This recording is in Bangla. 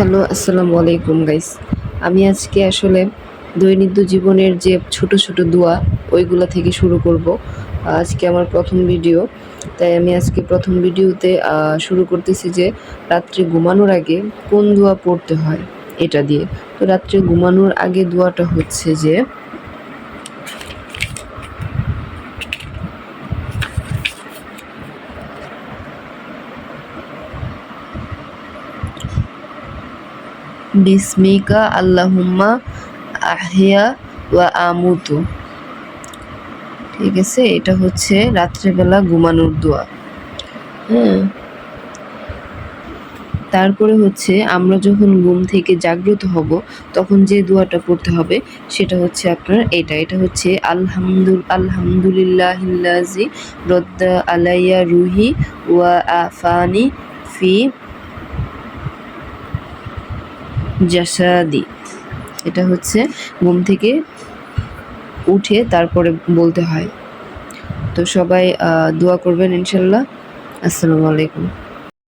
হ্যালো, আসসালামু আলাইকুম গাইস। আমি আজকে আসলে দৈনন্দিন জীবনের যে ছোট, ছোট দোয়া ওইগুলা থেকে শুরু করব। আজকে আমার ১ম ভিডিও। তাই আমি আজকে ১ম ভিডিওতে শুরু করতেছি যে রাত্রে ঘুমানোর আগে কোন দোয়া পড়তে হয় এটা দিয়ে। তো রাত্রে ঘুমানোর আগে দোয়াটা হচ্ছে যে বিসমিকা আল্লাহুম্মা আহইয়া ওয়া আমুতু। ঠিক আছে? এটা হচ্ছে রাত্রেবেলা ঘুমানোর দোয়া। হ্যাঁ? তারপরে হচ্ছে আমরা যখন ঘুম থেকে জাগ্রত হব তখন যে দোয়াটা পড়তে হবে সেটা হচ্ছে আপনার এটা হচ্ছে আলহামদুলিল্লাহিল্লাযী রদ্দা আলাইয়া রুহি ওয়া আফানি ফি জাসাদি। এটা হচ্ছে ঘুম থেকে উঠে তারপরে বলতে হয়। তো সবাই দোয়া করবেন ইনশাল্লাহ। আসসালামু আলাইকুম।